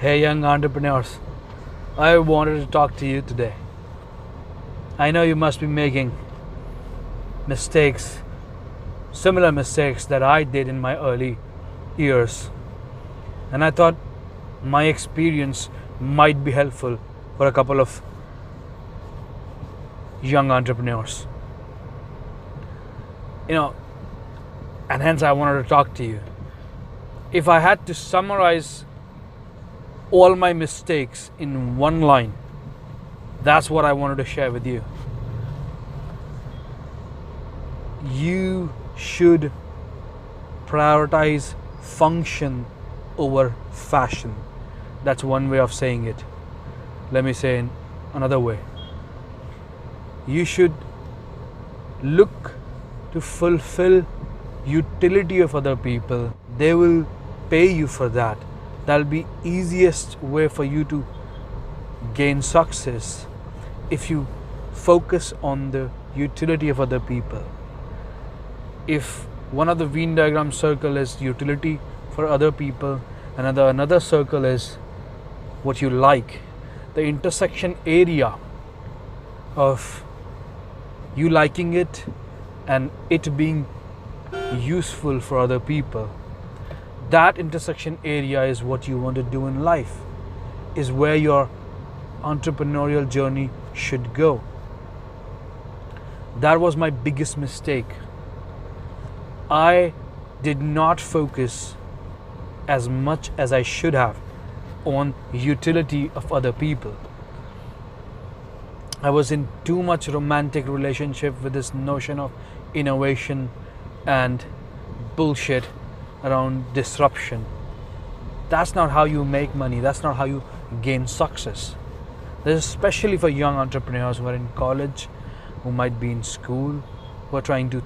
Hey, young entrepreneurs, I wanted to talk to you today. I know you must be making mistakes, similar mistakes that I did in my early years, and I thought my experience might be helpful for a couple of young entrepreneurs. And hence I wanted to talk to you. If I had to summarize all my mistakes in one line, that's what I wanted to share with you. You should prioritize function over fashion. That's one way of saying it. Let me say in another way. You should look to fulfill utility of other people. They will pay you for that. That'll be easiest way for you to gain success if you focus on the utility of other people. If one of the Venn diagram circle is utility for other people, another circle is what you like, the intersection area of you liking it and it being useful for other people, that intersection area is what you want to do in life, is where your entrepreneurial journey should go. That was my biggest mistake. I did not focus as much as I should have on utility of other people. I was in too much romantic relationship with this notion of innovation and bullshit around disruption. That's not how you make money. That's not how you gain success. This is especially for young entrepreneurs who are in college, who might be in school, who are trying to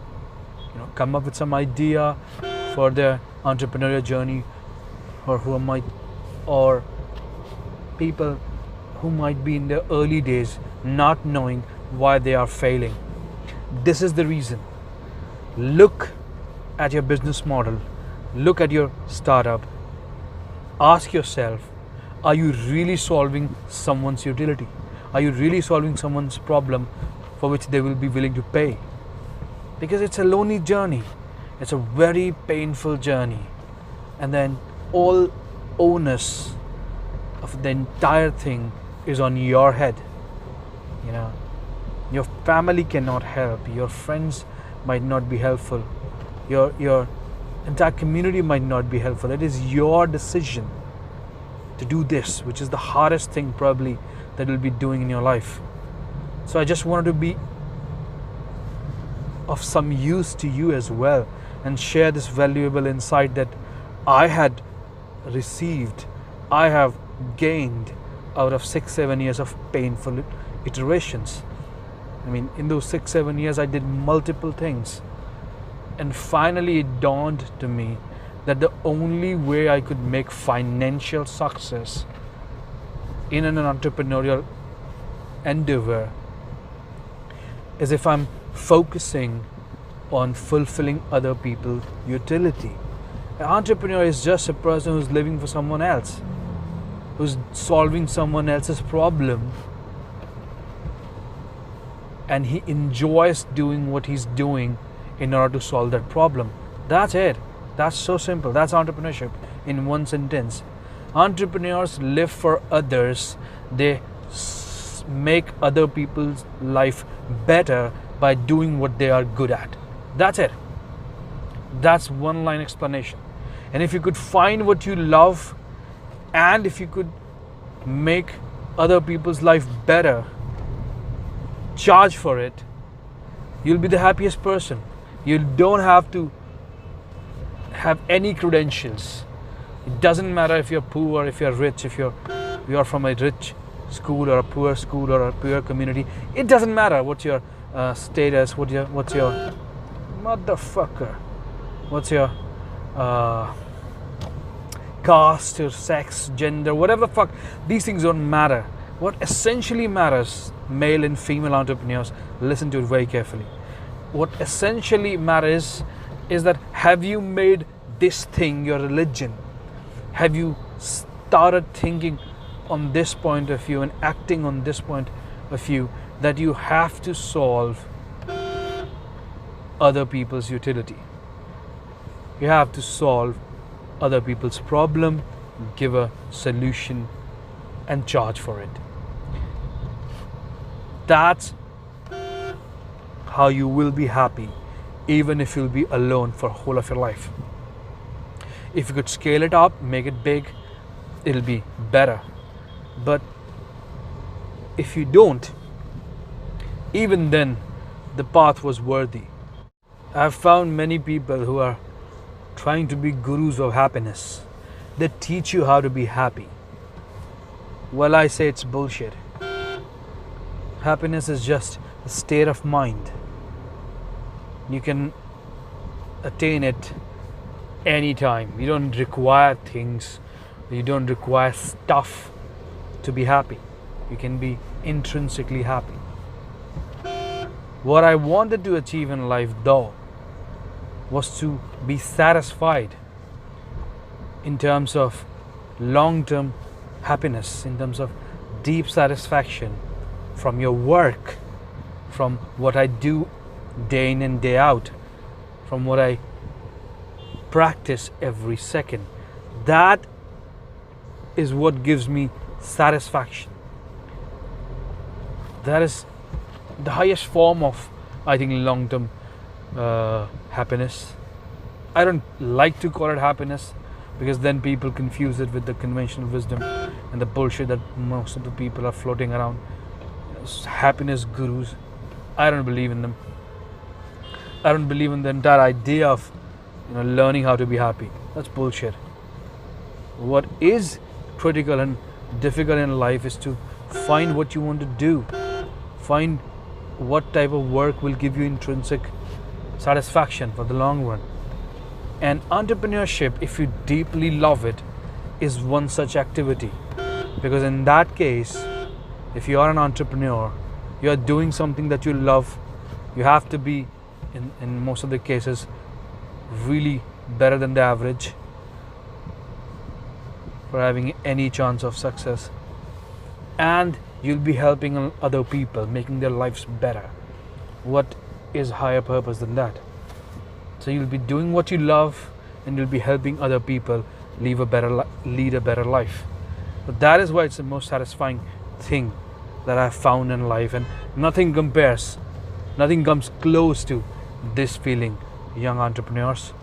come up with some idea for their entrepreneurial journey, or people who might be in their early days not knowing why they are failing. This is the reason. Look at your business model. Look at your startup. Ask yourself, are you really solving someone's utility? Are you really solving someone's problem for which they will be willing to pay? Because it's a lonely journey. It's a very painful journey. And then all onus of the entire thing is on your head. Your family cannot help. Your friends might not be helpful. Your entire community might not be helpful. It is your decision to do this, which is the hardest thing probably that you'll be doing in your life. So I just wanted to be of some use to you as well and share this valuable insight that I had received, I have gained out of 6-7 years of painful iterations. In those 6-7 years I did multiple things, and finally it dawned to me that the only way I could make financial success in an entrepreneurial endeavor is if I'm focusing on fulfilling other people's utility. An entrepreneur is just a person who's living for someone else, who's solving someone else's problem, and he enjoys doing what he's doing in order to solve that problem. That's it. That's so simple. That's entrepreneurship in one sentence. Entrepreneurs live for others. They make other people's life better by doing what they are good at. That's it. That's one line explanation. And if you could find what you love, and if you could make other people's life better, charge for it, you'll be the happiest person. You don't have to have any credentials. It doesn't matter if you're poor, if you're rich, if you're from a rich school or a poor school or a poor community. It doesn't matter what your status, what's your motherfucker, what's your caste or sex, gender, whatever the fuck. These things don't matter. What essentially matters, male and female entrepreneurs, listen to it very carefully. What essentially matters is that have you made this thing your religion? Have you started thinking on this point of view and acting on this point of view, that you have to solve other people's utility. You have to solve other people's problem, give a solution, and charge for it. That's how you will be happy, even if you'll be alone for the whole of your life. If you could scale it up, make it big, it'll be better. But if you don't, even then, the path was worthy. I've found many people who are trying to be gurus of happiness. They teach you how to be happy. Well, I say it's bullshit. Happiness is just a state of mind. You can attain it anytime. You don't require things, you don't require stuff to be happy. You can be intrinsically happy. What I wanted to achieve in life, though, was to be satisfied in terms of long-term happiness, in terms of deep satisfaction from your work, from what I do day in and day out, from what I practice every second. That is what gives me satisfaction. That is the highest form of, I think, long-term happiness. I don't like to call it happiness, because then people confuse it with the conventional wisdom and the bullshit that most of the people are floating around. Happiness gurus. I don't believe in them. I don't believe in the entire idea of learning how to be happy. That's bullshit. What is critical and difficult in life is to find what you want to do. Find what type of work will give you intrinsic satisfaction for the long run. And entrepreneurship, if you deeply love it, is one such activity. Because in that case, if you are an entrepreneur, you are doing something that you love. You have to be, in most of the cases, really better than the average for having any chance of success. And you'll be helping other people, making their lives better. What is higher purpose than that? So you'll be doing what you love, and you'll be helping other people lead a better life. But that is why it's the most satisfying thing that I've found in life, and nothing compares, nothing comes close to this feeling, young entrepreneurs.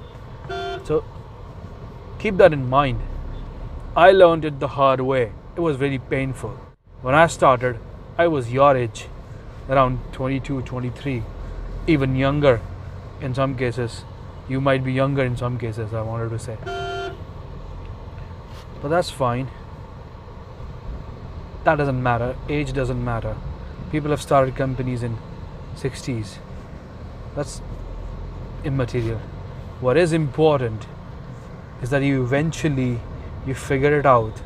So keep that in mind. I learned it the hard way. It was very painful. When I started, I was your age, around 22, 23, even younger in some cases. You might be younger in some cases, I wanted to say. But that's fine. That doesn't matter. Age doesn't matter. People have started companies in 60s. That's immaterial. What is important is that you eventually figure it out,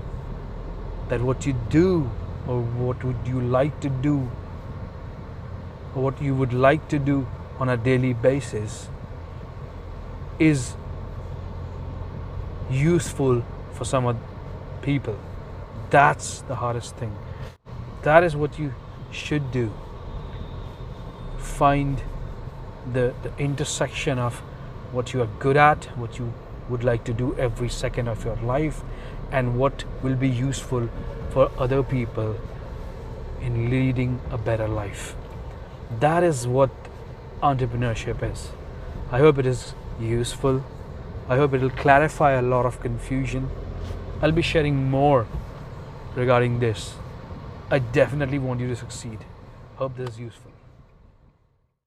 that what you do, or what would you like to do, or what you would like to do on a daily basis is useful for some other people. That's the hardest thing. That is what you should do. Find the intersection of what you are good at, what you would like to do every second of your life, and what will be useful for other people in leading a better life. That is what entrepreneurship is. I hope it is useful. I hope it will clarify a lot of confusion. I'll be sharing more regarding this. I definitely want you to succeed. Hope this is useful.